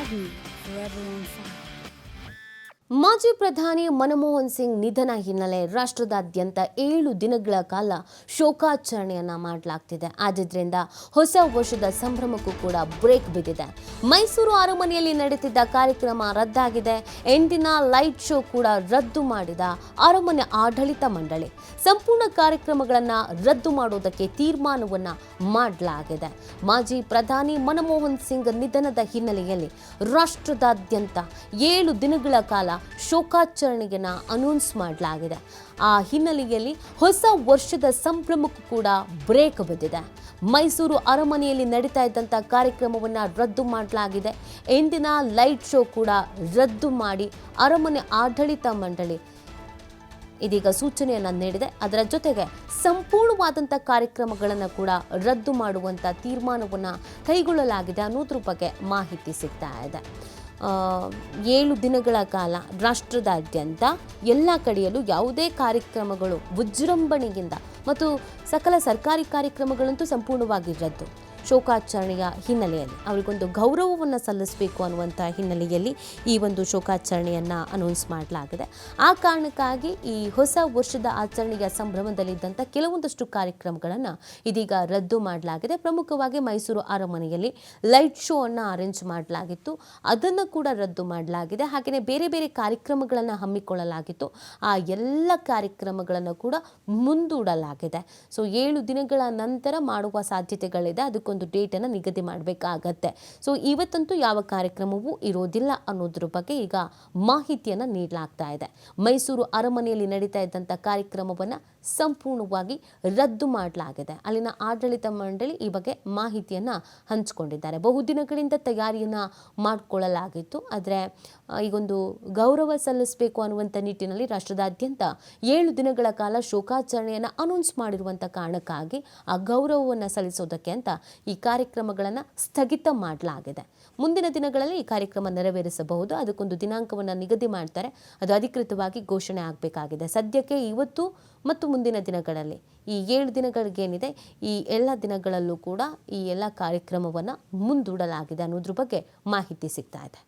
TV, forever on fire. ಮಾಜಿ ಪ್ರಧಾನಿ ಮನಮೋಹನ್ ಸಿಂಗ್ ನಿಧನ ಹಿನ್ನೆಲೆ ರಾಷ್ಟ್ರದಾದ್ಯಂತ 7 ದಿನಗಳ ಕಾಲ ಶೋಕಾಚರಣೆಯನ್ನ ಮಾಡಲಾಗ್ತಿದೆ. ಆದ್ದರಿಂದ ಹೊಸ ವರ್ಷದ ಸಂಭ್ರಮಕ್ಕೂ ಕೂಡ ಬ್ರೇಕ್ ಬಿದ್ದಿದೆ. ಮೈಸೂರು ಅರಮನೆಯಲ್ಲಿ ನಡೆಯುತ್ತಿದ್ದ ಕಾರ್ಯಕ್ರಮ ರದ್ದಾಗಿದೆ. ಎಂದಿನ ಲೈಟ್ ಶೋ ಕೂಡ ರದ್ದು ಮಾಡಿದ ಅರಮನೆ ಆಡಳಿತ ಮಂಡಳಿ. ಸಂಪೂರ್ಣ ಕಾರ್ಯಕ್ರಮಗಳನ್ನು ರದ್ದು ಮಾಡೋದಕ್ಕೆ ತೀರ್ಮಾನವನ್ನ ಮಾಡಲಾಗಿದೆ. ಮಾಜಿ ಪ್ರಧಾನಿ ಮನಮೋಹನ್ ಸಿಂಗ್ ನಿಧನದ ಹಿನ್ನೆಲೆಯಲ್ಲಿ ರಾಷ್ಟ್ರದಾದ್ಯಂತ 7 ದಿನಗಳ ಕಾಲ ಶೋಕಾಚರಣೆಯನ್ನು ಅನೌನ್ಸ್ ಮಾಡಲಾಗಿದೆ. ಆ ಹಿನ್ನೆಲೆಯಲ್ಲಿ ಹೊಸ ವರ್ಷದ ಸಂಭ್ರಮಕ್ಕೂ ಕೂಡ ಬ್ರೇಕ್ ಬಿದ್ದಿದೆ. ಮೈಸೂರು ಅರಮನೆಯಲ್ಲಿ ನಡೀತಾ ಇದ್ದಂಥ ಕಾರ್ಯಕ್ರಮವನ್ನು ರದ್ದು ಮಾಡಲಾಗಿದೆ. ಎಂದಿನ ಲೈಟ್ ಶೋ ಕೂಡ ರದ್ದು ಮಾಡಿ ಅರಮನೆ ಆಡಳಿತ ಮಂಡಳಿ ಇದೀಗ ಸೂಚನೆಯನ್ನು ನೀಡಿದೆ. ಅದರ ಜೊತೆಗೆ ಸಂಪೂರ್ಣವಾದಂಥ ಕಾರ್ಯಕ್ರಮಗಳನ್ನು ಕೂಡ ರದ್ದು ಮಾಡುವಂಥ ತೀರ್ಮಾನವನ್ನು ಕೈಗೊಳ್ಳಲಾಗಿದೆ ಅನ್ನೋದ್ರ ಬಗ್ಗೆ ಮಾಹಿತಿ ಸಿಗ್ತಾ ಇದೆ. 7 ದಿನಗಳ ಕಾಲ ರಾಷ್ಟ್ರದಾದ್ಯಂತ ಎಲ್ಲ ಕಡೆಯಲ್ಲೂ ಯಾವುದೇ ಕಾರ್ಯಕ್ರಮಗಳು ವಿಜೃಂಭಣೆಯಿಂದ ಮತ್ತು ಸಕಲ ಸರ್ಕಾರಿ ಕಾರ್ಯಕ್ರಮಗಳಂತೂ ಸಂಪೂರ್ಣವಾಗಿ ರದ್ದು. ಶೋಕಾಚರಣೆಯ ಹಿನ್ನೆಲೆಯಲ್ಲಿ ಅವರಿಗೊಂದು ಗೌರವವನ್ನು ಸಲ್ಲಿಸಬೇಕು ಅನ್ನುವಂಥ ಹಿನ್ನೆಲೆಯಲ್ಲಿ ಈ ಒಂದು ಶೋಕಾಚರಣೆಯನ್ನು ಅನೌನ್ಸ್ ಮಾಡಲಾಗಿದೆ. ಆ ಕಾರಣಕ್ಕಾಗಿ ಈ ಹೊಸ ವರ್ಷದ ಆಚರಣೆಯ ಸಂಭ್ರಮದಲ್ಲಿದ್ದಂಥ ಕೆಲವೊಂದಷ್ಟು ಕಾರ್ಯಕ್ರಮಗಳನ್ನು ಇದೀಗ ರದ್ದು ಮಾಡಲಾಗಿದೆ. ಪ್ರಮುಖವಾಗಿ ಮೈಸೂರು ಅರಮನೆಯಲ್ಲಿ ಲೈಟ್ ಶೋ ಅನ್ನು ಅರೇಂಜ್ ಮಾಡಲಾಗಿತ್ತು, ಅದನ್ನು ಕೂಡ ರದ್ದು ಮಾಡಲಾಗಿದೆ. ಹಾಗೆಯೇ ಬೇರೆ ಬೇರೆ ಕಾರ್ಯಕ್ರಮಗಳನ್ನು ಹಮ್ಮಿಕೊಳ್ಳಲಾಗಿತ್ತು, ಆ ಎಲ್ಲ ಕಾರ್ಯಕ್ರಮಗಳನ್ನು ಕೂಡ ಮುಂದೂಡಲಾಗಿದೆ. ಸೊ 7 ದಿನಗಳ ನಂತರ ಮಾಡುವ ಸಾಧ್ಯತೆಗಳಿದೆ. ಅದಕ್ಕೊಂದು ಡೇಟನ್ನು ನಿಗದಿ ಮಾಡಬೇಕಾಗತ್ತೆ. ಸೊ ಇವತ್ತಂತೂ ಯಾವ ಕಾರ್ಯಕ್ರಮವೂ ಇರೋದಿಲ್ಲ ಅನ್ನೋದ್ರ ಬಗ್ಗೆ ಈಗ ಮಾಹಿತಿಯನ್ನು ನೀಡಲಾಗ್ತಾ ಇದೆ. ಮೈಸೂರು ಅರಮನೆಯಲ್ಲಿ ನಡೀತಾ ಇದ್ದಂಥ ಕಾರ್ಯಕ್ರಮವನ್ನು ಸಂಪೂರ್ಣವಾಗಿ ರದ್ದು ಮಾಡಲಾಗಿದೆ. ಅಲ್ಲಿನ ಆಡಳಿತ ಮಂಡಳಿ ಈ ಬಗ್ಗೆ ಮಾಹಿತಿಯನ್ನು ಹಂಚಿಕೊಂಡಿದ್ದಾರೆ. ಬಹುದಿನಗಳಿಂದ ತಯಾರಿಯನ್ನು ಮಾಡಿಕೊಳ್ಳಲಾಗಿತ್ತು. ಆದರೆ ಈಗೊಂದು ಗೌರವ ಸಲ್ಲಿಸಬೇಕು ಅನ್ನುವಂಥ ನಿಟ್ಟಿನಲ್ಲಿ ರಾಷ್ಟ್ರದಾದ್ಯಂತ 7 ದಿನಗಳ ಕಾಲ ಶೋಕಾಚರಣೆಯನ್ನು ಅನೌನ್ಸ್ ಮಾಡಿರುವಂಥ ಕಾರಣಕ್ಕಾಗಿ ಆ ಗೌರವವನ್ನು ಸಲ್ಲಿಸೋದಕ್ಕೆ ಅಂತ ಈ ಕಾರ್ಯಕ್ರಮಗಳನ್ನು ಸ್ಥಗಿತ ಮಾಡಲಾಗಿದೆ. ಮುಂದಿನ ದಿನಗಳಲ್ಲಿ ಈ ಕಾರ್ಯಕ್ರಮ ನೆರವೇರಿಸಬಹುದು. ಅದಕ್ಕೊಂದು ದಿನಾಂಕವನ್ನು ನಿಗದಿ ಮಾಡ್ತಾರೆ. ಅದು ಅಧಿಕೃತವಾಗಿ ಘೋಷಣೆ ಆಗಬೇಕಾಗಿದೆ. ಸದ್ಯಕ್ಕೆ ಇವತ್ತು ಮತ್ತು ಮುಂದಿನ ದಿನಗಳಲ್ಲಿ ಈ 7 ದಿನಗಳಿಗೇನಿದೆ ಈ ಎಲ್ಲ ದಿನಗಳಲ್ಲೂ ಕೂಡ ಈ ಎಲ್ಲ ಕಾರ್ಯಕ್ರಮವನ್ನು ಮುಂದೂಡಲಾಗಿದೆ ಅನ್ನೋದ್ರ ಬಗ್ಗೆ ಮಾಹಿತಿ ಸಿಗ್ತಾ ಇದೆ.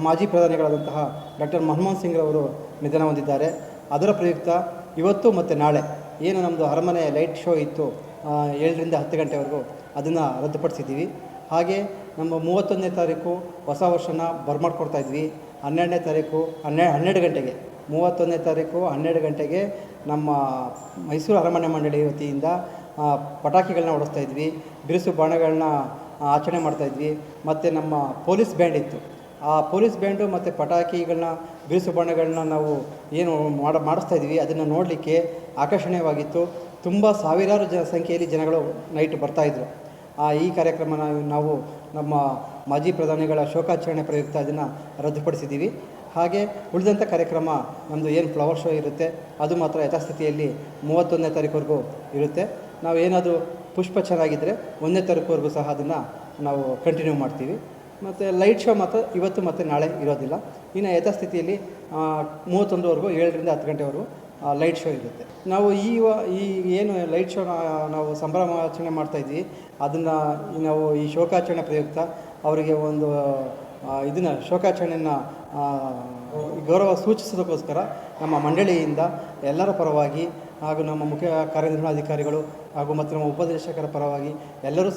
ಮಾಜಿ ಪ್ರಧಾನಿಗಳಾದಂತಹ ಡಾಕ್ಟರ್ ಮನಮೋಹನ್ ಸಿಂಗ್ ಅವರು ನಿಧನ ಹೊಂದಿದ್ದಾರೆ. ಅದರ ಪ್ರಯುಕ್ತ ಇವತ್ತು ಮತ್ತು ನಾಳೆ ಏನು ನಮ್ಮದು ಅರಮನೆ ಲೈಟ್ ಶೋ ಇತ್ತು 7ರಿಂದ 10 ಗಂಟೆವರೆಗೂ, ಅದನ್ನು ರದ್ದುಪಡಿಸಿದ್ದೀವಿ. ಹಾಗೆ ನಮ್ಮ 31ನೇ ತಾರೀಕು ಹೊಸ ವರ್ಷನ ಬರ್ಮಾಡ್ಕೊಡ್ತಾ ಇದ್ವಿ. 12ನೇ ತಾರೀಕು 12 ಗಂಟೆಗೆ 31ನೇ ತಾರೀಕು 12 ಗಂಟೆಗೆ ನಮ್ಮ ಮೈಸೂರು ಅರಮನೆ ಮಂಡಳಿ ವತಿಯಿಂದ ಪಟಾಕಿಗಳನ್ನ ಹೊಡೆಸ್ತಾ ಇದ್ವಿ, ಬಿರುಸು ಬಾಣಗಳನ್ನ ಆಚರಣೆ ಮಾಡ್ತಾಯಿದ್ವಿ. ಮತ್ತು ನಮ್ಮ ಪೊಲೀಸ್ ಬ್ಯಾಂಡ್ ಇತ್ತು, ಆ ಪೊಲೀಸ್ ಬ್ಯಾಂಡು ಮತ್ತು ಪಟಾಕಿಗಳನ್ನ ಬಿರುಸು ಬಾಣಗಳನ್ನ ನಾವು ಏನು ಮಾಡಿಸ್ತಾ ಇದ್ವಿ, ಅದನ್ನು ನೋಡಲಿಕ್ಕೆ ಆಕರ್ಷಣೀಯವಾಗಿತ್ತು. ತುಂಬ ಸಾವಿರಾರು ಸಂಖ್ಯೆಯಲ್ಲಿ ಜನಗಳು ನೈಟ್ ಬರ್ತಾಯಿದ್ರು. ಈ ಕಾರ್ಯಕ್ರಮ ನಾವು ನಮ್ಮ ಮಾಜಿ ಪ್ರಧಾನಿಗಳ ಶೋಕಾಚರಣೆ ಪ್ರಯುಕ್ತ ಅದನ್ನು ರದ್ದುಪಡಿಸಿದ್ದೀವಿ. ಹಾಗೆ ಉಳಿದಂಥ ಕಾರ್ಯಕ್ರಮ ನಮ್ಮದು ಏನು ಫ್ಲವರ್ ಶೋ ಇರುತ್ತೆ ಅದು ಮಾತ್ರ ಯಥಾಸ್ಥಿತಿಯಲ್ಲಿ 31ನೇ ತಾರೀಕುವರೆಗೂ ಇರುತ್ತೆ. ನಾವು ಏನಾದರೂ ಪುಷ್ಪ ಚೆನ್ನಾಗಿದ್ದರೆ 1ನೇ ತಾರೀಕುವರೆಗೂ ಸಹ ಅದನ್ನು ನಾವು ಕಂಟಿನ್ಯೂ ಮಾಡ್ತೀವಿ. ಮತ್ತು ಲೈಟ್ ಶೋ ಮಾತ್ರ ಇವತ್ತು ಮತ್ತು ನಾಳೆ ಇರೋದಿಲ್ಲ. ಇನ್ನು ಯಥಾಸ್ಥಿತಿಯಲ್ಲಿ 31ವರೆಗೂ 7ರಿಂದ 10 ಗಂಟೆವರೆಗೂ ಲೈಟ್ ಶೋ ಇರುತ್ತೆ. ನಾವು ಈ ಏನು ಲೈಟ್ ಶೋನ ನಾವು ಸಂಭ್ರಮಾಚರಣೆ ಮಾಡ್ತಾಯಿದ್ವಿ, ಅದನ್ನು ನಾವು ಈ ಶೋಕಾಚರಣೆ ಪ್ರಯುಕ್ತ ಅವರಿಗೆ ಒಂದು ಇದನ್ನು ಶೋಕಾಚರಣೆಯನ್ನು ಗೌರವ ಸೂಚಿಸೋದಕ್ಕೋಸ್ಕರ ನಮ್ಮ ಮಂಡಳಿಯಿಂದ ಎಲ್ಲರ ಪರವಾಗಿ ಹಾಗೂ ನಮ್ಮ ಮುಖ್ಯ ಕಾರ್ಯನಿರ್ವಹಣಾಧಿಕಾರಿಗಳು ಹಾಗೂ ಮತ್ತು ನಮ್ಮ ಉಪದೇಶಕರ ಪರವಾಗಿ ಎಲ್ಲರೂ